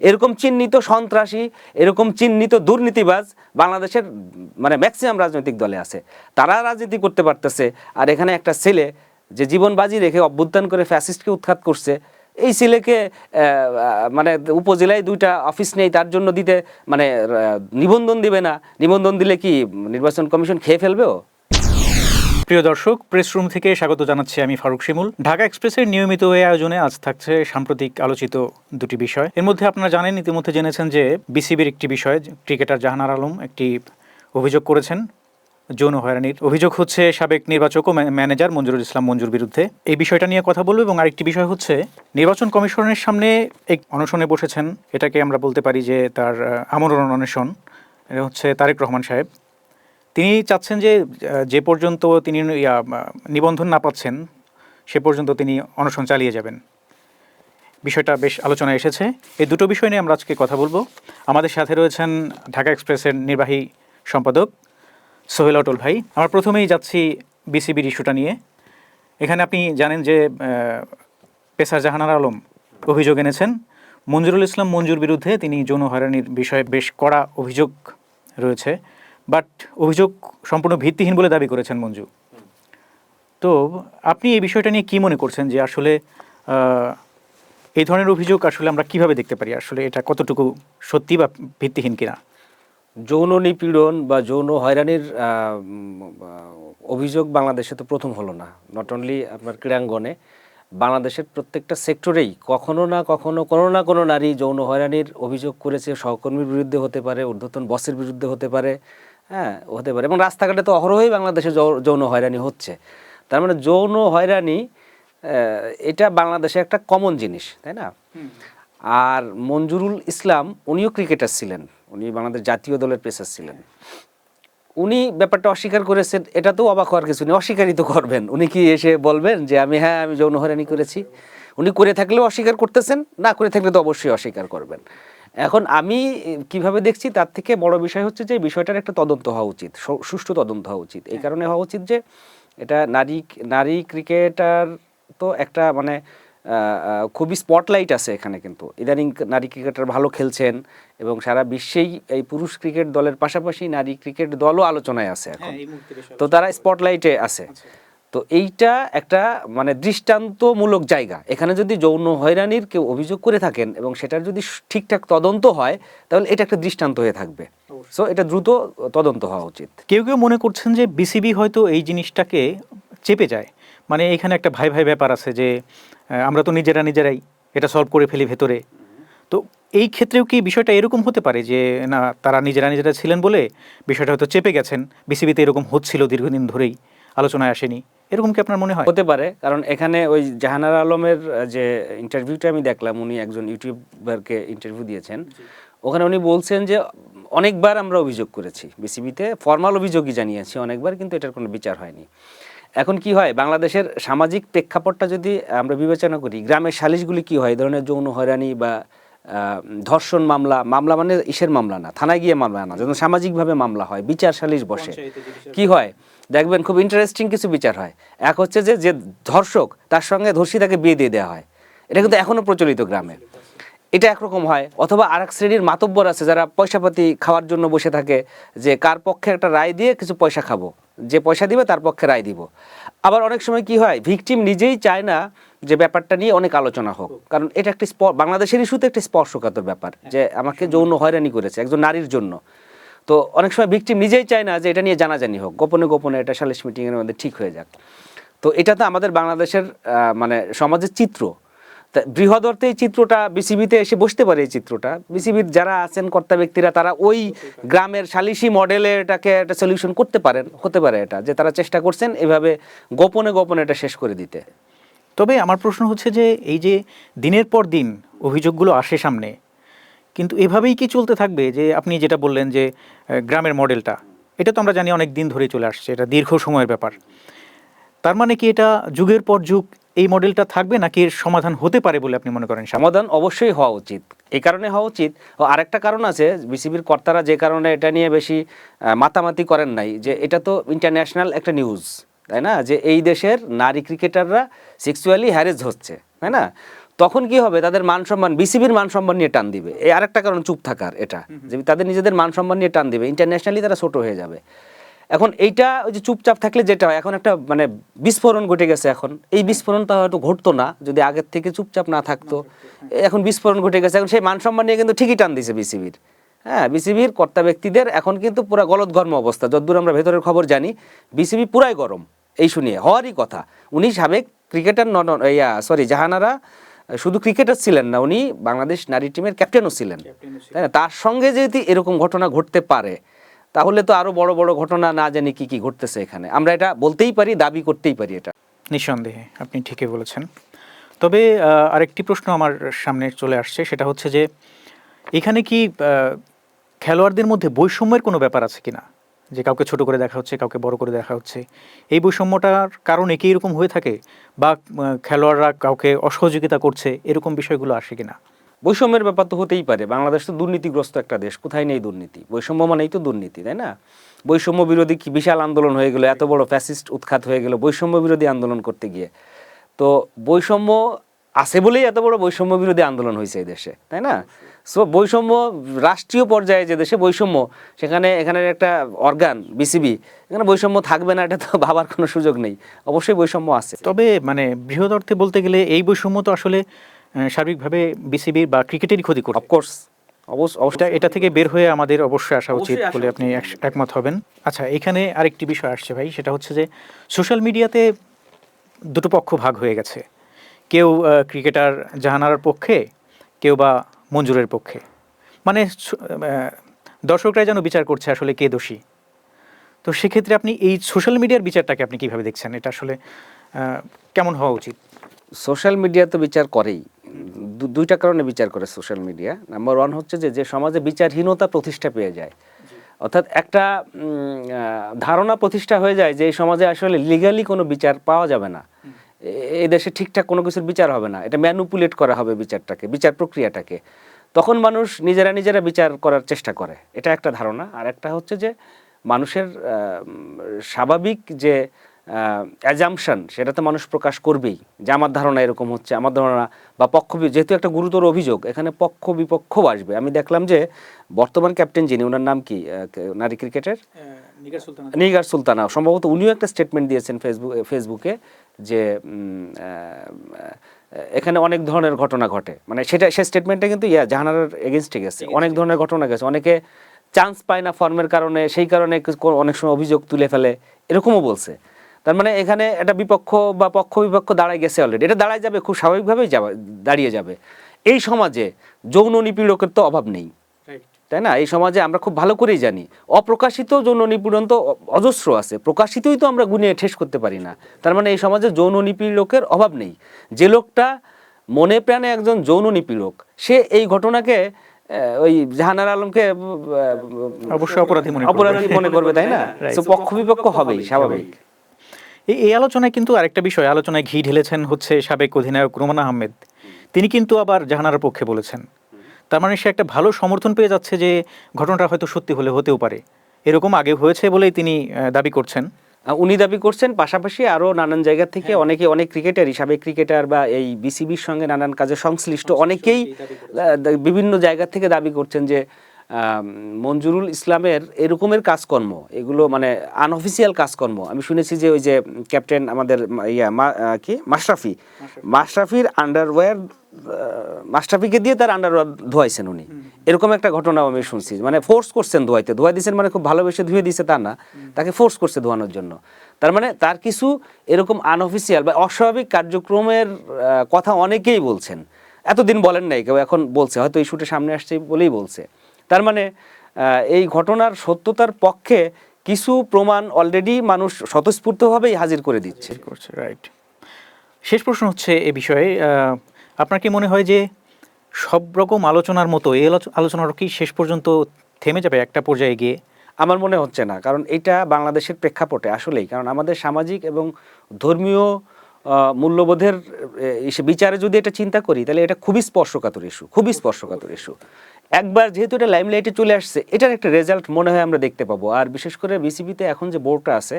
এরকম চিহ্নিত সন্ত্রাসী, এরকম চিহ্নিত দুর্নীতিবাজ বাংলাদেশের মানে ম্যাক্সিমাম রাজনৈতিক দলে আছে। তারা রাজনীতি করতে পারতেছে, আর এখানে একটা ছেলে যে জীবন বাজি রেখে অভ্যুত্থান করে ফ্যাসিস্টকে উৎখাত করছে, এই ছেলেকে মানে উপজেলায় 2টা অফিস নেই তার জন্য দিতে মানে নিবন্ধন দিবে না। নিবন্ধন দিলে কি নির্বাচন কমিশন খেয়ে ফেলবেও? প্রিয় দর্শক, প্রেস রুম থেকে স্বাগত জানাচ্ছি আমি ফারুক শিমুল। ঢাকা এক্সপ্রেসের নিয়মিত এই আয়োজনে আজ থাকছে সাম্প্রতিক আলোচিত দুটি বিষয়। এর মধ্যে আপনারা জানেন, ইতিমধ্যে জেনেছেন যে বিসিবির একটি বিষয়, ক্রিকেটার জাহানার আলম একটি অভিযোগ করেছেন যৌন হয়রানির। অভিযোগ হচ্ছে সাবেক নির্বাচক ও ম্যানেজার মঞ্জুরুল ইসলাম মঞ্জুর বিরুদ্ধে। এই বিষয়টা নিয়ে কথা বলবো। এবং আরেকটি বিষয় হচ্ছে নির্বাচন কমিশনের সামনে এক অনশনে বসেছেন, এটাকে আমরা বলতে পারি যে তার আমরণ অনশন। এটা হচ্ছে তারেক রহমান সাহেব। তিনি চাচ্ছেন যে যে পর্যন্ত তিনি নিবন্ধন না পাচ্ছেন সে পর্যন্ত তিনি অনশন চালিয়ে যাবেন। বিষয়টা বেশ আলোচনায় এসেছে। এই দুটো বিষয় নিয়ে আমরা আজকে কথা বলবো। আমাদের সাথে রয়েছেন ঢাকা এক্সপ্রেসের নির্বাহী সম্পাদক সোহেল অটল ভাই। আমরা প্রথমেই যাচ্ছি বিসিবির ইস্যুটা নিয়ে। এখানে আপনি জানেন যে পেসার জাহানার আলম অভিযোগ এনেছেন মঞ্জুরুল ইসলাম মঞ্জুর বিরুদ্ধে। তিনি যৌন হয়রানির বিষয়ে বেশ কড়া অভিযোগ রয়েছে, বাট অভিযোগ সম্পূর্ণ ভিত্তিহীন বলে দাবি করেছেন মঞ্জু। তো আপনি এই বিষয়টা নিয়ে কি মনে করছেন যে আসলে এই ধরনের অভিযোগ আসলে আমরা কিভাবে দেখতে পারি, আসলে এটা কতটুকু সত্যি বা ভিত্তিহীন কিনা? যৌন নিপীড়ন বা যৌন হয়রানির অভিযোগ বাংলাদেশে তো প্রথম হলো না। নট অনলি আপনার ক্রীড়াঙ্গনে, বাংলাদেশের প্রত্যেকটা সেক্টরেই কখনো না কখনো কোনো না কোনো নারী যৌন হয়রানির অভিযোগ করেছে। সহকর্মীর বিরুদ্ধে হতে পারে, ঊর্ধ্বতন বসের বিরুদ্ধে হতে পারে, হ্যাঁ হতে পারে। এবং রাস্তাঘাটে তো অহরহই বাংলাদেশে যৌন হয়রানি হচ্ছে। তার মানে যৌন হয়রানি এটা বাংলাদেশে একটা কমন জিনিস, তাই না? আর মঞ্জুরুল ইসলাম উনিও ক্রিকেটার ছিলেন, উনি বাংলাদেশ জাতীয় দলের পেসার ছিলেন। উনি ব্যাপারটা অস্বীকার করেছেন, এটাতেও অবাক হওয়ার কিছু নেই। অস্বীকারই তো করবেন, উনি কি এসে বলবেন যে আমি যৌন হয়রানি করেছি? উনি করে থাকলেও অস্বীকার করতেছেন, না করে থাকলে তো অবশ্যই অস্বীকার করবেন। এখন আমি কিভাবে দেখছি তার থেকে বড় বিষয় হচ্ছে যে বিষয়টার একটা তদন্ত হওয়া উচিত, সুষ্ঠু তদন্ত হওয়া উচিত। এই কারণে হওয়া উচিত যে এটা নারী ক্রিকেটার তো একটা মানে খুবই স্পটলাইট আছে এখানে, কিন্তু ইদানিং নারী ক্রিকেটার ভালো খেলছেন এবং সারা বিশ্বেই এই পুরুষ ক্রিকেট দলের পাশাপাশি নারী ক্রিকেট দলও আলোচনায় আছে এখন। তো তারা স্পটলাইটে আছে। তো এইটা একটা মানে দৃষ্টান্তমূলক জায়গা। এখানে যদি যৌন হয়রানির কেউ অভিযোগ করে থাকেন এবং সেটার যদি ঠিকঠাক তদন্ত হয়, তাহলে এটা একটা দৃষ্টান্ত হয়ে থাকবে। সো এটা দ্রুত তদন্ত হওয়া উচিত। কেউ কেউ মনে করছেন যে বিসিবি হয়তো এই জিনিসটাকে চেপে যায়, মানে এখানে একটা ভাই ভাই ব্যাপার আছে যে আমরা তো নিজেরাই এটা সলভ করে ফেলি ভেতরে। তো এই ক্ষেত্রেও কি বিষয়টা এরকম হতে পারে যে না, তারা নিজেরা ছিলেন বলে বিষয়টা হয়তো চেপে গেছেন, বিসিবিতে এরকম হচ্ছিল দীর্ঘদিন ধরেই, আলোচনায় আসেনি, এরকম কি আপনার মনে হয়? হতে পারে, কারণ এখানে ওই জাহানার আলমের যে ইন্টারভিউটা আমি দেখলাম, উনি একজন ইউটিউবারকে ইন্টারভিউ দিয়েছেন। ওখানে উনি বলছেন যে অনেকবার আমরা অভিযোগ করেছি বিসিবিতে, ফর্মাল অভিযোগই জানিয়েছি অনেকবার, কিন্তু এটার কোনো বিচার হয়নি। এখন কি হয়, বাংলাদেশের সামাজিক প্রেক্ষাপটটা যদি আমরা বিবেচনা করি, গ্রামের সালিশগুলি কি হয়, এই ধরনের যৌন হয়রানি বা ধর্ষণ মামলা মানে ইসের মামলা না, থানায় গিয়ে মামলা না, যখন সামাজিকভাবে মামলা হয়, বিচার সালিশ বসে, কি হয় দেখবেন খুব ইন্টারেস্টিং কিছু বিচার হয়। এক হচ্ছে যে ধর্ষক তার সঙ্গে ধর্ষিতাকে বিয়ে দিয়ে দেওয়া হয়। এটা কিন্তু এখনও প্রচলিত গ্রামে, এটা একরকম হয়। অথবা আরেক শ্রেণীর মাতব্বর আছে যারা পয়সাপাতি খাওয়ার জন্য বসে থাকে, যে কার পক্ষে একটা রায় দিয়ে কিছু পয়সা খাবো, যে পয়সা দিবে তার পক্ষে রায় দিব। আবার অনেক সময় কি হয়, ভিকটিম নিজেই চায় না যে ব্যাপারটা নিয়ে অনেক আলোচনা হোক, কারণ এটা একটি বাংলাদেশের ইস্যুতে একটি স্পর্শকাতর ব্যাপার, যে আমাকে যৌন হয়রানি করেছে একজন নারীর জন্য। তো অনেক সময় ভিকটিম নিজেই চায় না যে এটা নিয়ে জানাজানি হোক, গোপনে গোপনে এটা সালিশ মিটিংয়ের মধ্যে ঠিক হয়ে যাক। তো এটা তো আমাদের বাংলাদেশের মানে সমাজের চিত্র। বৃহৎ অর্থে এই চিত্রটা বিসিবিতে এসে বসতে পারে। এই চিত্রটা বিসিবির যারা আছেন কর্তা ব্যক্তিরা, তারা ওই গ্রামের সালিশি মডেলে এটাকে একটা সলিউশন করতে পারেন, হতে পারে এটা, যে তারা চেষ্টা করছেন এভাবে গোপনে গোপনে এটা শেষ করে দিতে। তবে আমার প্রশ্ন হচ্ছে যে এই যে দিনের পর দিন অভিযোগগুলো আসে সামনে, কিন্তু এভাবেই কি চলতে থাকবে? যে আপনি যেটা বললেন যে গ্রামের মডেলটা, এটা তো আমরা জানি অনেক দিন ধরেই চলে আসছে, এটা দীর্ঘ সময়ের ব্যাপার। তার মানে কি এটা যুগের পর যুগ এই মডেলটা থাকবে, নাকি এর সমাধান হতে পারে বলে আপনি মনে করেন? সমাধান অবশ্যই হওয়া উচিত, এই কারণে হওয়া উচিত। ও আরেকটা কারণ আছে, বিসিবির কর্তারা যে কারণে এটা নিয়ে বেশি মাতামাতি করেন নাই, যে এটা তো ইন্টারন্যাশনাল একটা নিউজ, তাই না, যে এই দেশের নারী ক্রিকেটাররা সেক্সুয়ালি হ্যারেস হচ্ছে, তাই না। তখন কি হবে, তাদের মান সম্মান, বিসিবির মান সম্মান নিয়ে টান দিবে। এই আরেকটা কারণ চুপ থাকার, এটা যে তাদের নিজেদের মান সম্মান নিয়ে টান দিবে, ইন্টারন্যাশনালি তারা ছোট হয়ে যাবে। এখন এইটা ওই যে চুপচাপ থাকলে যেটা হয়, এখন একটা মানে বিস্ফোরণ ঘটে গেছে। এখন এই বিস্ফোরণটা হয়তো ঘটতো না যদি আগের থেকে চুপচাপ না থাকতো। এখন বিস্ফোরণ ঘটে গেছে, এখন সেই মান সম্মান নিয়ে কিন্তু ঠিকই টান দিছে বিসিবির। হ্যাঁ, বিসিবির কর্তা ব্যক্তিদের এখন কিন্তু পুরা গলদঘর্ম অবস্থা। যতদূর আমরা ভেতরের খবর জানি, বিসিবি পুরাই গরম এই শুনিয়ে, হওয়ারই কথা। উনি সাবেক ক্রিকেটার, জাহানারা শুধু ক্রিকেটার ছিলেন না, উনি বাংলাদেশ নারী টিমের ক্যাপ্টেনও ছিলেন, তাই না? তার সঙ্গে যদি এরকম ঘটনা ঘটতে পারে, তাহলে তো আরো বড় বড় ঘটনা না জানি কি কি ঘটতেছে এখানে, আমরা এটা বলতেই পারি, দাবি করতেই পারি এটা। নিঃসন্দেহে আপনি ঠিকই বলেছেন। তবে আরেকটি প্রশ্ন আমার সামনে চলে আসছে, সেটা হচ্ছে যে এখানে কি খেলোয়াড়দের মধ্যে বৈষম্যের কোনো ব্যাপার আছে কিনা, যে কাউকে ছোট করে দেখা হচ্ছে, কাউকে বড় করে দেখা হচ্ছে, এই বৈষম্যটার কারণে কি এরকম হয়ে থাকে, বা খেলোয়াড়রা কাউকে অসহযোগিতা করছে, এরকম বিষয়গুলো আসে কিনা? বৈষম্যের ব্যাপার তো হতেই পারে। বাংলাদেশ তো দুর্নীতিগ্রস্ত একটা দেশ, কোথায় নেই দুর্নীতি? বৈষম্য মানেই তো দুর্নীতি, তাই না? বৈষম্য বিরোধী কি বিশাল আন্দোলন হয়ে গেল, এত বড় ফ্যাসিস্ট উৎখাত হয়ে গেল বৈষম্য বিরোধী আন্দোলন করতে গিয়ে। তো বৈষম্য আছে বলেই এত বড় বৈষম্য বিরোধী আন্দোলন হয়েছে এই দেশে, তাই না? সো বৈষম্য রাষ্ট্রীয় পর্যায়ে যে দেশে বৈষম্য, সেখানে এখানের একটা অর্গান বিসিবি, এখানে বৈষম্য থাকবে না এটা তো ভাবার কোনো সুযোগ নেই। অবশ্যই বৈষম্য আছে। তবে মানে বৃহৎ অর্থে বলতে গেলে এই বৈষম্য তো আসলে সার্বিকভাবে বিসিবির বা ক্রিকেটেরই ক্ষতি করে। অফকোর্স, এটা থেকে বের হয়ে আমাদের অবশ্যই আসা উচিত অবশ্যই আসা বলে আপনি উচিত। একমত হবেন। আচ্ছা, এখানে আরেকটি বিষয় আসছে ভাই, সেটা হচ্ছে যে সোশ্যাল মিডিয়াতে দুটো পক্ষ ভাগ হয়ে গেছে। কেউ ক্রিকেটার জাহানারার পক্ষে, কেউ বা মঞ্জুরের পক্ষে। মানে দর্শকরাই যেন বিচার করছে আসলে কে দোষী। তো সেক্ষেত্রে আপনি এই সোশ্যাল মিডিয়ার বিচারটাকে আপনি কিভাবে দেখছেন? এটা আসলে কেমন হওয়া উচিত? সোশ্যাল মিডিয়া তো বিচার করেই, দুইটা কারণে বিচার করে সোশ্যাল মিডিয়া। নাম্বার ওয়ান হচ্ছে যে সমাজে বিচারহীনতা প্রতিষ্ঠা পেয়ে যায়, অর্থাৎ একটা ধারণা প্রতিষ্ঠা হয়ে যায় যে এই সমাজে আসলে লিগালি কোনো বিচার পাওয়া যাবে না, এই দেশে ঠিকঠাক কোনো কিছুর বিচার হবে না, এটা ম্যানুপুলেট করা হবে বিচারটাকে, বিচার প্রক্রিয়াটাকে। তখন মানুষ নিজেরা নিজেরা বিচার করার চেষ্টা করে, এটা একটা ধারণা। আর একটা হচ্ছে যে মানুষের স্বাভাবিক যে অ্যাজাম্পশন, সেটা তো মানুষ প্রকাশ করবেই যে আমার ধারণা এরকম হচ্ছে, আমার ধারণা, বা যেহেতু একটা গুরুতর অভিযোগ, এখানে পক্ষ বিপক্ষও আসবে। আমি দেখলাম যে বর্তমান ক্যাপ্টেন যিনি, ওনার নাম কি, নারী ক্রিকেটের নিগার সুলতানা, সম্ভবত উনিও একটা স্টেটমেন্ট দিয়েছেন ফেসবুকে যে এখানে অনেক ধরনের ঘটনা ঘটে, মানে সেটা সে স্টেটমেন্টটা কিন্তু জাহানারার এগেনস্টে গেছে, অনেক ধরনের ঘটনা গেছে, অনেকে চান্স পায় না ফর্মের কারণে, সেই কারণে অনেক সময় অভিযোগ তুলে ফেলে, এরকমও বলছে। তার মানে এখানে একটা বিপক্ষ বা পক্ষ বিপক্ষ দাঁড়ায় গেছে অলরেডি, এটা দাঁড়ায় যাবে, খুব স্বাভাবিকভাবেই দাঁড়িয়ে যাবে। এই সমাজে যৌন নিপীড়কের তো অভাব নেই, তাই না? এই সমাজে আমরা খুব ভালো করেই জানি অপ্রকাশিত যৌন নিপীড়ন তো অজস্র আছে, প্রকাশিতই তো আমরা গুনিয়ে ঠেস করতে পারি না। তার মানে এই সমাজে যৌন নিপীড়কের অভাব নেই। যে লোকটা মনে প্রাণে একজন যৌন নিপীড়ক, সে এই ঘটনাকে ওই জাহানারা আলমকে অবশ্যই অপরাধী মনে করবে, তাই না? তো পক্ষ বিপক্ষ হবেই, স্বাভাবিক। এই আলোচনায় কিন্তু আরেকটা বিষয়, আলোচনায় ঘি ঢেলেছেন হচ্ছে সাবেক অধিনায়ক রোমান আহমেদ। তিনি কিন্তু আবার জাহানারার পক্ষে বলেছেন। তার মানে সে একটা ভালো সমর্থন পেয়ে যাচ্ছে যে ঘটনাটা হয়তো সত্যি হতেও পারে, এরকম আগে হয়েছে বলেই তিনি দাবি করছেন। উনি দাবি করছেন, পাশাপাশি আরও নানান জায়গা থেকে অনেক ক্রিকেটারই, সাবেক ক্রিকেটার বা এই বিসিবির সঙ্গে নানান কাজে সংশ্লিষ্ট অনেকেই বিভিন্ন জায়গা থেকে দাবি করছেন যে মঞ্জুরুল ইসলামের এরকমের কাজকর্ম, এগুলো মানে আনঅফিসিয়াল কাজকর্ম। আমি শুনেছি যে ওই যে ক্যাপ্টেন আমাদের মাশরাফির আন্ডারওয়্যার, মাশরাফিকে দিয়ে তার আন্ডারওয়্যার ধোয়াইছেন উনি, এরকম একটা ঘটনাও আমি শুনছি। মানে ফোর্স করছেন ধোয়া দিয়েছেন, মানে খুব ভালোবেসে ধুয়ে দিয়েছে তা না, তাকে ফোর্স করছে ধোয়ানোর জন্য। তার মানে তার কিছু এরকম আনঅফিসিয়াল বা অস্বাভাবিক কার্যক্রমের কথা অনেকেই বলছেন, এতদিন বলেন নাই কেউ, এখন বলছে, হয়তো এই শুটে সামনে আসছে বলেই বলছে। তার মানে এই ঘটনার সত্যতার পক্ষে কিছু প্রমাণ অলরেডি মানুষ স্বতঃস্ফূর্তভাবেই হাজির করে দিচ্ছে। রাইট। শেষ প্রশ্ন হচ্ছে এ বিষয়ে, আপনার কি মনে হয় যে সব রকম আলোচনার মতো এই আলোচনার কি শেষ পর্যন্ত থেমে যাবে একটা পর্যায়ে গিয়ে? আমার মনে হচ্ছে না, কারণ এটা বাংলাদেশের প্রেক্ষাপটে আসলেই, কারণ আমাদের সামাজিক এবং ধর্মীয় মূল্যবোধের বিচারে যদি এটা চিন্তা করি তাহলে এটা খুবই স্পর্শকাতর ইস্যু, খুবই স্পর্শকাতর ইস্যু। একবার যেহেতু এটা লাইমলাইটে চলে আসছে, এটার একটা রেজাল্ট মনে হয় আমরা দেখতে পাবো। আর বিশেষ করে বিসিবিতে এখন যে বোর্ডটা আছে,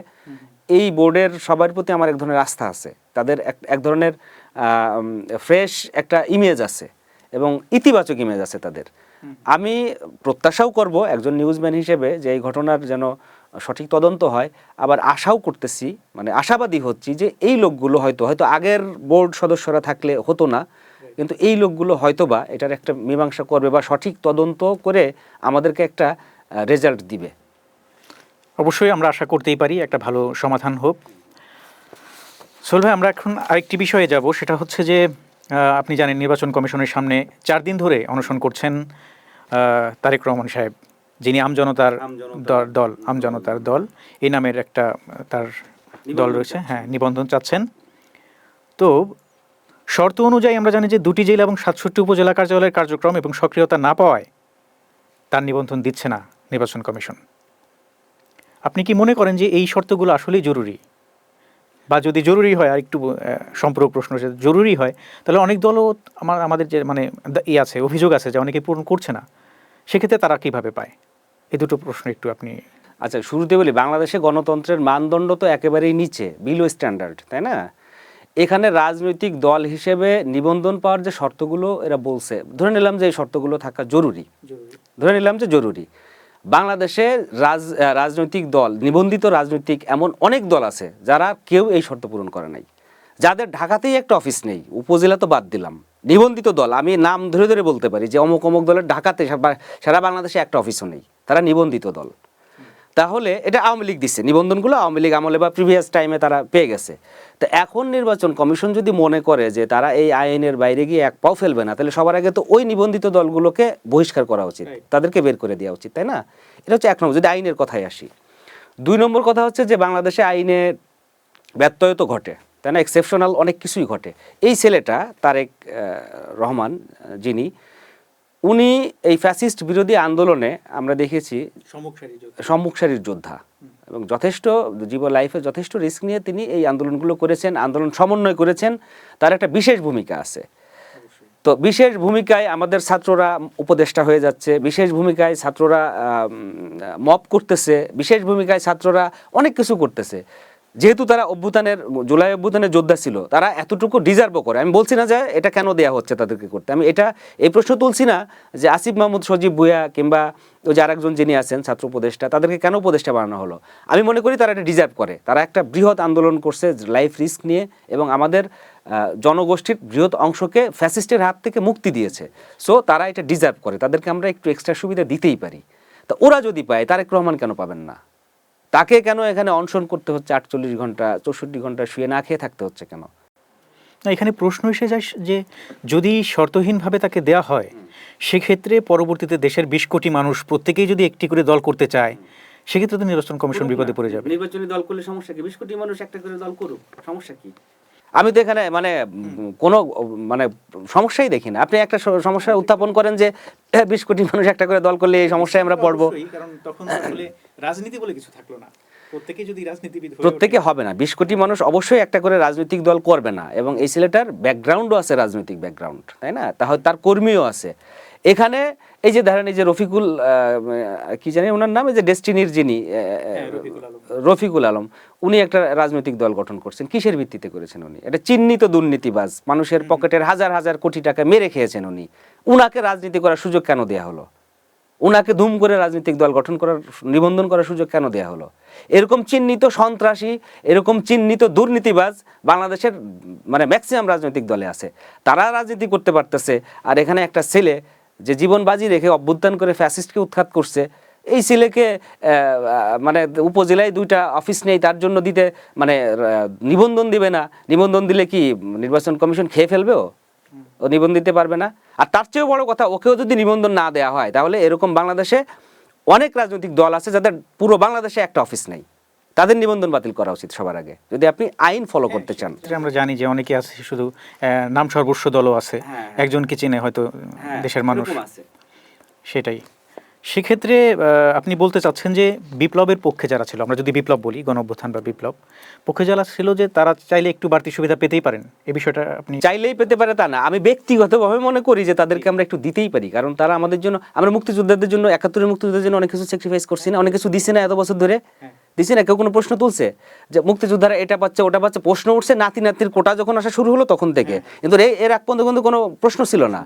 এই বোর্ডের সবার প্রতি আমার এক ধরনের আস্থা আছে। তাদের এক ধরনের ফ্রেশ একটা ইমেজ আছে এবং ইতিবাচক ইমেজ আছে তাদের। আমি প্রত্যাশাও করব একজন নিউজম্যান হিসেবে যে এই ঘটনার যেন সঠিক তদন্ত হয়, আবার আশাও করতেছি, মানে আশাবাদী হচ্ছি যে এই লোকগুলো হয়তো আগের বোর্ড সদস্যরা থাকলে হতো না, কিন্তু এই লোকগুলো হয়তোবা এটার একটা মীমাংসা করবে বা সঠিক তদন্ত করে আমাদেরকে একটা রেজাল্ট দিবে। অবশ্যই আমরা আশা করতেই পারি একটা ভালো সমাধান হোক। সোহেল ভাই, আমরা এখন আরেকটি বিষয়ে যাব, সেটা হচ্ছে যে আপনি জানেন নির্বাচন কমিশনের সামনে 4 দিন ধরে অনশন করছেন তারেক রহমান সাহেব, যিনি আমজনতার দল এই নামের একটা তার দল রয়েছে, হ্যাঁ, নিবন্ধন চাচ্ছেন। তো শর্ত অনুযায়ী আমরা জানি যে 2টি জেলা এবং 67 উপজেলা কার্যালয়ের কার্যক্রম এবং সক্রিয়তা না পাওয়ায় তার নিবন্ধন দিচ্ছে না নির্বাচন কমিশন। আপনি কি মনে করেন যে এই শর্তগুলো আসলেই জরুরি? বা যদি জরুরি হয়, আর একটু সম্পূরক প্রশ্ন, জরুরি হয় তাহলে অনেক দলও আমাদের যে মানে আছে, অভিযোগ আছে যে অনেকে পূরণ করছে না, সেক্ষেত্রে তারা কিভাবে পায়? এই দুটো প্রশ্ন একটু আপনি। আচ্ছা, শুরুতে বলি, বাংলাদেশে গণতন্ত্রের মানদণ্ড তো একেবারেই নিচে, বিলো স্ট্যান্ডার্ড, তাই না? এখানে রাজনৈতিক দল হিসেবে নিবন্ধন পাওয়ার যে শর্তগুলো এরা বলছে, ধরে নিলাম যে এই শর্তগুলো থাকা জরুরি, ধরে নিলাম যে জরুরি। বাংলাদেশে রাজনৈতিক দল, নিবন্ধিত রাজনৈতিক এমন অনেক দল আছে যারা কেউ এই শর্ত পূরণ করে নাই, যাদের ঢাকাতেই একটা অফিস নেই, উপজেলা তো বাদ দিলাম, নিবন্ধিত দল আমি নাম ধরে ধরে বলতে পারি যে অমুক অমুক দলের ঢাকাতে সারা বাংলাদেশে একটা অফিসও নেই, তারা নিবন্ধিত দল। তাহলে এটা আওয়ামী লীগ দিচ্ছে নিবন্ধনগুলো, আওয়ামী লীগ আমলে বা প্রিভিয়াস টাইমে তারা পেয়ে গেছে। তো এখন নির্বাচন কমিশন যদি মনে করে যে তারা এই আইনের বাইরে গিয়ে এক পাও ফেলবে না, তাহলে সবার আগে তো ওই নিবন্ধিত দলগুলোকে বহিষ্কার করা উচিত, তাদেরকে বের করে দেওয়া উচিত, তাই না? এটা হচ্ছে 1 নম্বর, যদি আইনের কথায় আসি। 2 নম্বর কথা হচ্ছে যে বাংলাদেশে আইনে ব্যত্যয় তো ঘটে, তাই না? এক্সেপশনাল অনেক কিছুই ঘটে। এই ছেলেটা তারেক রহমান, যিনি উনি এই ফ্যাসিস্ট বিরোধী আন্দোলনে আমরা দেখেছি সম্মুখসারির যোদ্ধা, এবং যথেষ্ট জীবন লাইফে যথেষ্ট রিস্ক নিয়ে তিনি এই আন্দোলনগুলো করেছেন, আন্দোলন সমন্বয় করেছেন, তার একটা বিশেষ ভূমিকা আছে। তো বিশেষ ভূমিকায় আমাদের ছাত্ররা উপদেষ্টা হয়ে যাচ্ছে, বিশেষ ভূমিকায় ছাত্ররা মব করতেছে, বিশেষ ভূমিকায় ছাত্ররা অনেক কিছু করতেছে। যেহেতু তারা জুলাই অভ্যুত্থানের যোদ্ধা ছিল, তারা এতটুকু ডিজার্ভও করে। আমি বলছি না যে এটা কেন দেয়া হচ্ছে তাদেরকে করতে, আমি এই প্রশ্ন তুলছি না যে আসিফ মাহমুদ, সজীব ভুঁইয়া কিংবা ওই যে আরেকজন যিনি আছেন ছাত্র উপদেষ্টা, তাদেরকে কেন উপদেষ্টা বানানো হলো। আমি মনে করি তারা এটা ডিজার্ভ করে। তারা একটা বৃহৎ আন্দোলন করছে লাইফ রিস্ক নিয়ে, এবং আমাদের জনগোষ্ঠীর বৃহৎ অংশকে ফ্যাসিস্টের হাত থেকে মুক্তি দিয়েছে। সো তারা এটা ডিজার্ভ করে, তাদেরকে আমরা একটু এক্সট্রা সুবিধা দিতেই পারি। তা ওরা যদি পায়, তারেক রহমান কেন পাবেন না? তাকে কেন এখানে অনশন করতে হচ্ছে 48 ঘন্টা 64 ঘন্টা শুয়ে না খেয়ে থাকতে হচ্ছে কেন? না, এখানে প্রশ্ন এসে যায় যে যদি শর্তহীনভাবে তাকে দেয়া হয়, সেক্ষেত্রে পরবর্তীতে দেশের 20 কোটি মানুষ প্রত্যেকেই যদি একটি করে দল করতে চায়, সেক্ষেত্রে তো নির্বাচন কমিশন বিপদে পড়ে যাবে। নির্বাচনী দল করলে সমস্যা কি? 20 কোটি মানুষ একটা করে দল করুক, সমস্যা কি? আমি তো এখানে মানে কোনো মানে সমস্যাই দেখি না। আপনি একটা সমস্যা উত্থাপন করেন যে 20 কোটি মানুষ একটা করে দল করলে এই সমস্যায় আমরা পড়বো, কারণ তখন আসলে রাজনীতি বলে কিছু থাকলো না, প্রত্যেকে হবে না। 20 কোটি মানুষ অবশ্যই একটা করে রাজনৈতিক দল করবে না, এবং এই ছেলেটার ব্যাকগ্রাউন্ডও আছে, রাজনৈতিক ব্যাকগ্রাউন্ড, তাই না? তাহলে তার কর্মীও আছে এখানে। এই যে ধরেন এই যে রফিকুল, কি জানি ওনার নাম, এই যে ডেস্টিনির যিনি, রফিকুল আলম, উনি একটা রাজনৈতিক দল গঠন করছেন। কিসের ভিত্তিতে করেছেন উনি? এটা চিহ্নিত দুর্নীতিবাজ, মানুষের পকেটের হাজার হাজার কোটি টাকা মেরে খেয়েছেন উনি। উনাকে রাজনীতি করার সুযোগ কেন দেয়া হলো? উনাকে ধুম করে রাজনৈতিক দল গঠন করার, নিবন্ধন করার সুযোগ কেন দেয়া হলো? এরকম চিহ্নিত সন্ত্রাসী, এরকম চিহ্নিত দুর্নীতিবাজ বাংলাদেশের মানে ম্যাক্সিমাম রাজনৈতিক দলে আছে। তারা রাজনীতি করতে পারতেছে, আর এখানে একটা ছেলে যে জীবন বাজি রেখে অভ্যুত্থান করে ফ্যাসিস্টকে উৎখাত করছে, এই ছেলেকে মানে উপজেলায় 2টা অফিস নেই, তার জন্য দিতে মানে নিবন্ধন দিবে না। নিবন্ধন দিলে কি নির্বাচন কমিশন খেয়ে ফেলবে? ও নিবন্ধন দিতে পারবে না। আর তার চেয়েও বড় কথা, ওকেও যদি নিবন্ধন না দেওয়া হয়, তাহলে এরকম বাংলাদেশে অনেক রাজনৈতিক দল আছে যাদের পুরো বাংলাদেশে একটা অফিস নেই, তাদের নিবন্ধন বাতিল করা উচিত সবার আগে, যদি আপনি আইন ফলো করতে চান। আমরা জানি যে অনেকে আছে শুধু নাম সর্বস্ব দলও আছে, একজনকে চিনে হয়তো দেশের মানুষ, সেটাই সেক্ষেত্রে আপনি বলতে চাচ্ছেন যে বিপ্লবের পক্ষে যারা ছিল, আমরা যদি বিপ্লব বলি, গণ অভ্যুত্থান বা বিপ্লব পক্ষে যারা ছিল, যে তারা চাইলে একটু বাড়তি সুবিধা পেতেই পারেন, এই বিষয়টা আপনি চাইলেই পেতে পারে তা না, আমি ব্যক্তিগতভাবে মনে করি যে তাদেরকে আমরা একটু দিতেই পারি, কারণ তারা আমাদের জন্য, আমরা মুক্তিযোদ্ধাদের জন্য, 71-এর মুক্তিযোদ্ধাদের জন্য অনেক কিছু স্যাক্রিফাইস করছি না, অনেক কিছু দিছি না এত বছর ধরে, দিছি না? কেউ কোনো প্রশ্ন তুলছে যে মুক্তিযোদ্ধারা এটা পাচ্ছে ওটা পাচ্ছে? প্রশ্ন উঠছে নাতি নাতির কোটা যখন আসা শুরু হলো তখন থেকে, কিন্তু এর আগ পর্যন্ত কিন্তু কোনো প্রশ্ন ছিল না।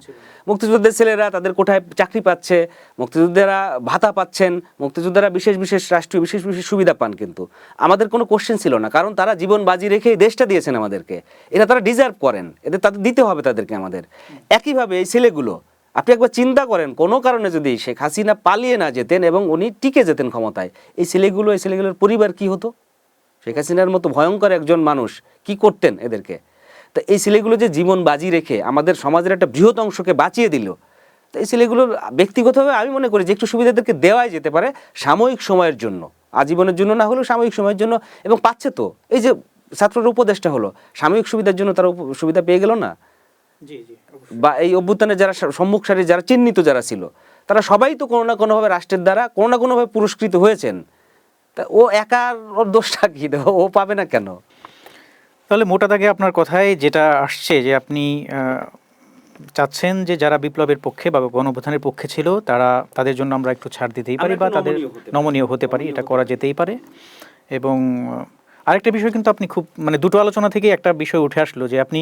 মুক্তিযোদ্ধার ছেলেরা তাদের কোঠায় চাকরি পাচ্ছে, মুক্তিযোদ্ধারা ভাতা পাচ্ছেন, মুক্তিযোদ্ধারা বিশেষ বিশেষ রাষ্ট্রীয় বিশেষ বিশেষ সুবিধা পান, কিন্তু আমাদের কোনো কোশ্চেন ছিল না, কারণ তারা জীবন বাজি রেখে এই দেশটা দিয়েছেন আমাদেরকে, এটা তারা ডিজার্ভ করেন, এদের তাদের দিতে হবে তাদেরকে আমাদের। একইভাবে এই ছেলেগুলো, আপনি একবার চিন্তা করেন, কোনো কারণে যদি শেখ হাসিনা পালিয়ে না যেতেন এবং উনি টিকে যেতেন ক্ষমতায়, এই ছেলেগুলোর পরিবার কি হতো? শেখ হাসিনার মতো ভয়ঙ্কর একজন মানুষ কি করতেন এদেরকে? তা এই ছেলেগুলো যে জীবন বাজি রেখে আমাদের সমাজের একটা বৃহৎ অংশকে বাঁচিয়ে দিল, তো এই ছেলেগুলোর ব্যক্তিগতভাবে আমি মনে করি যে একটু সুবিধা এদেরকে দেওয়াই যেতে পারে সাময়িক সময়ের জন্য, আজীবনের জন্য না হলেও সাময়িক সময়ের জন্য। এবং পাচ্ছে তো, এই যে ছাত্রর উপদেশটা হলো, সাময়িক সুবিধার জন্য তারা সুবিধা পেয়ে গেল না? বা এই অভ্যুত্থানে যারা সম্মুখ সারি, যারা চিহ্নিত যারা ছিল, তারা সবাই তো কোনো না কোনোভাবে রাষ্ট্রের দ্বারা কোনো না কোনোভাবে পুরস্কৃত হয়েছেন। তা ও একার ওর দোষটা কি, ও পাবে না কেন? তাহলে মোটা দাগে আপনার কথায় যেটা আসছে যে আপনি চাচ্ছেন যে যারা বিপ্লবের পক্ষে বা গণ অভ্যুত্থানের পক্ষে ছিল, তাদের জন্য আমরা একটু ছাড় দিতেই পারি বা তাদের নমনীয় হতে পারি, এটা করা যেতেই পারে। এবং আরেকটা বিষয় কিন্তু আপনি খুব, মানে দুটো আলোচনা থেকে একটা বিষয় উঠে আসলো যে আপনি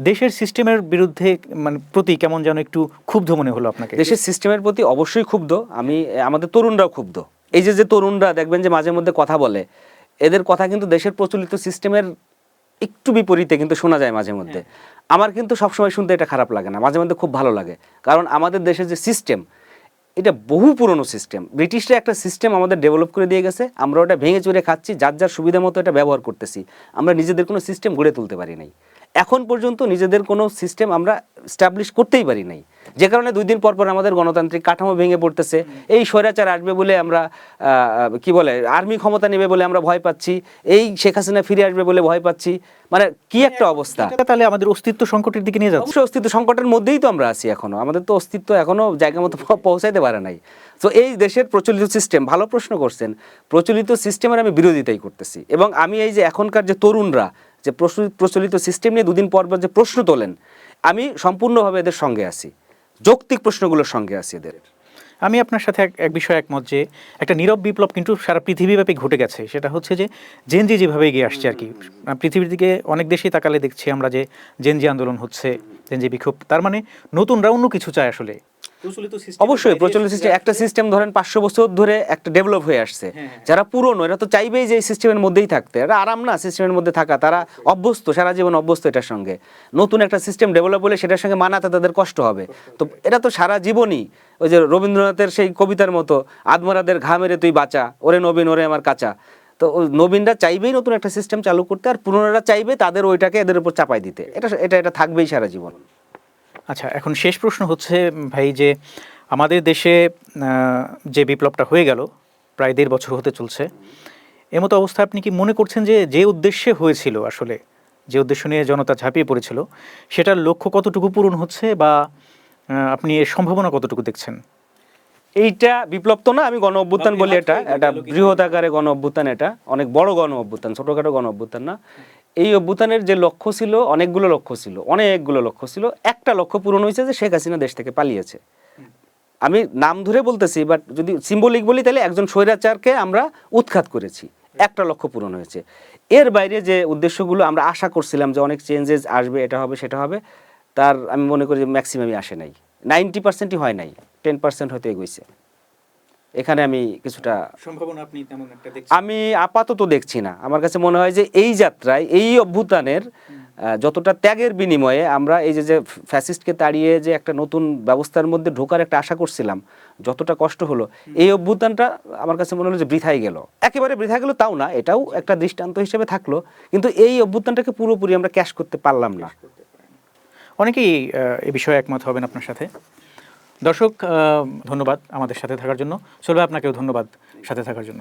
দেশের সিস্টেমের বিরুদ্ধে, মানে প্রতি কেমন যেন একটু ক্ষুব্ধ মনে হলো আপনাকে। দেশের সিস্টেমের প্রতি অবশ্যই ক্ষুব্ধ আমি, আমাদের তরুণরাও ক্ষুব্ধ। এই যে তরুণরা দেখবেন যে মাঝে মধ্যে কথা বলে, এদের কথা কিন্তু দেশের প্রচলিত সিস্টেমের একটু বিপরীতে কিন্তু শোনা যায় মাঝে মধ্যে। আমার কিন্তু সবসময় শুনতে এটা খারাপ লাগে না, মাঝে মধ্যে খুব ভালো লাগে, কারণ আমাদের দেশের যে সিস্টেম, এটা বহু পুরনো সিস্টেম। ব্রিটিশরা একটা সিস্টেম আমাদের ডেভেলপ করে দিয়ে গেছে, আমরা ওটা ভেঙে চুরে খাচ্ছি, যার যার সুবিধা মতো এটা ব্যবহার করতেছি। আমরা নিজেদের কোনো সিস্টেম গড়ে তুলতে পারি নাই, এখন পর্যন্ত নিজেদের কোনো সিস্টেম আমরা স্টাবলিশ করতেই পারি নাই, যে কারণে 2 দিন পর পর আমাদের গণতান্ত্রিক কাঠামো ভেঙে পড়তেছে। এই স্বৈরাচার আসবে বলে আমরা কি বলে আর্মি ক্ষমতা নেবে বলে আমরা ভয় পাচ্ছি, এই শেখ হাসিনা ফিরে আসবে বলে ভয় পাচ্ছি, মানে কি একটা অবস্থা। তাহলে আমাদের অস্তিত্ব সংকটের দিকে নিয়ে যাচ্ছে। অবশ্যই অস্তিত্ব সংকটের মধ্যেই তো আমরা আছি এখনো, আমাদের তো অস্তিত্ব এখনো জায়গা মতো পৌঁছাইতে পারে নাই। তো এই দেশের প্রচলিত সিস্টেম, ভালো প্রশ্ন করছেন, প্রচলিত সিস্টেমের আমি বিরোধিতাই করতেছি। এবং আমি এই যে এখনকার যে তরুণরা যে প্রচলিত সিস্টেম নিয়ে 2 দিন পর পর যে প্রশ্ন তোলেন, আমি সম্পূর্ণভাবে এদের সঙ্গে আছি, যৌক্তিক প্রশ্নগুলোর সঙ্গে আছি এদের। আমি আপনার সাথে এক বিষয়ে একমত যে একটা নীরব বিপ্লব কিন্তু সারা পৃথিবীব্যাপী ঘটে গেছে। সেটা হচ্ছে যে জেনজি যেভাবে এগিয়ে আসছে আর কি, পৃথিবীর দিকে অনেক দেশেই তাকালে দেখছি আমরা যে জেনজি আন্দোলন হচ্ছে, জেনজি বিক্ষোভ, তার মানে নতুনরা অন্য কিছু চায় আসলে। অবশ্যই প্রচলিত সিস্টেম, একটা সিস্টেম ধরেন 500 বছর ধরে একটা ডেভেলপ হয়ে আসছে, যারা পুরনো এরা তো চাইবেই যে এই সিস্টেমের মধ্যেই থাকতে, এরা আরাম না সিস্টেমের মধ্যে থাকা, তারা অভ্যস্ত, সারা জীবন অভ্যস্ত এটার সঙ্গে। নতুন একটা সিস্টেম ডেভেলপ হলে সেটার সঙ্গে মানাতে তাদের কষ্ট হবে, তো এটা তো সারা জীবনই ওই যে রবীন্দ্রনাথের সেই কবিতার মতো, আদমরাদের ঘা মেরে তুই বাঁচা, ওরে নবীন ওরে আমার কাঁচা। তো নবীনরা চাইবেই নতুন একটা সিস্টেম চালু করতে, আর পুরনোরা চাইবে তাদের ওইটাকে এদের উপর চাপাই দিতে, এটা থাকবেই সারা জীবন। আচ্ছা, এখন শেষ প্রশ্ন হচ্ছে ভাই, যে আমাদের দেশে যে বিপ্লবটা হয়ে গেল প্রায় 1.5 বছর হতে চলছে, এমতো অবস্থায় আপনি কি মনে করছেন যে যে উদ্দেশ্যে হয়েছিল, আসলে যে উদ্দেশ্য নিয়ে জনতা ঝাঁপিয়ে পড়েছিল, সেটার লক্ষ্য কতটুকু পূরণ হচ্ছে, বা আপনি এর সম্ভাবনা কতটুকু দেখছেন? এইটা বিপ্লব তো না, আমি গণ অভ্যুত্থান বলি, এটা বৃহৎ আকারে গণ অভ্যুত্থান, এটা অনেক বড় গণ অভ্যুত্থান, ছোটখাটো গণ অভ্যুত্থান না। এই অভ্যুত্থানের যে লক্ষ্য ছিল, অনেকগুলো লক্ষ্য ছিল, একটা লক্ষ্য পূরণ হয়েছে যে শেখ হাসিনা দেশ থেকে পালিয়েছে। আমি নাম ধরে বলতেছি, বাট যদি সিম্বলিক বলি তাহলে একজন স্বৈরাচারকে আমরা উৎখাত করেছি, একটা লক্ষ্য পূরণ হয়েছে। এর বাইরে যে উদ্দেশ্যগুলো আমরা আশা করছিলাম যে অনেক চেঞ্জেস আসবে, এটা হবে সেটা হবে, তার আমি মনে করি যে ম্যাক্সিমামই আসে নাই, 90%ই হয় নাই, 10% হয়তো এগোইছে। এখানে আমি কিছুটা সম্ভাবনা আপনি তেমন একটা দেখছেন? আমি আপাতত দেখছি না। আমার কাছে মনে হয় যে এই যাত্রায়, এই অভ্যুত্থানের যতটা ত্যাগের বিনিময়ে আমরা এই যে ফ্যাসিস্টকে তাড়িয়ে যে একটা নতুন ব্যবস্থার মধ্যে ঢোকার একটা আশা করছিলাম, যতটা কষ্ট হলো, এই অভ্যুত্থানটা আমার কাছে মনে হলো যে বৃথাই গেল। একেবারে বৃথা গেল তাও না, এটাও একটা দৃষ্টান্ত হিসেবে থাকলো, কিন্তু এই অভ্যুত্থানটাকে পুরোপুরি আমরা ক্যাশ করতে পারলাম না। অনেকেই এ বিষয়ে একমত হবেন আপনার সাথে। দর্শক, ধন্যবাদ আমাদের সাথে থাকার জন্য। চলবে, আপনাকেও ধন্যবাদ সাথে থাকার জন্য।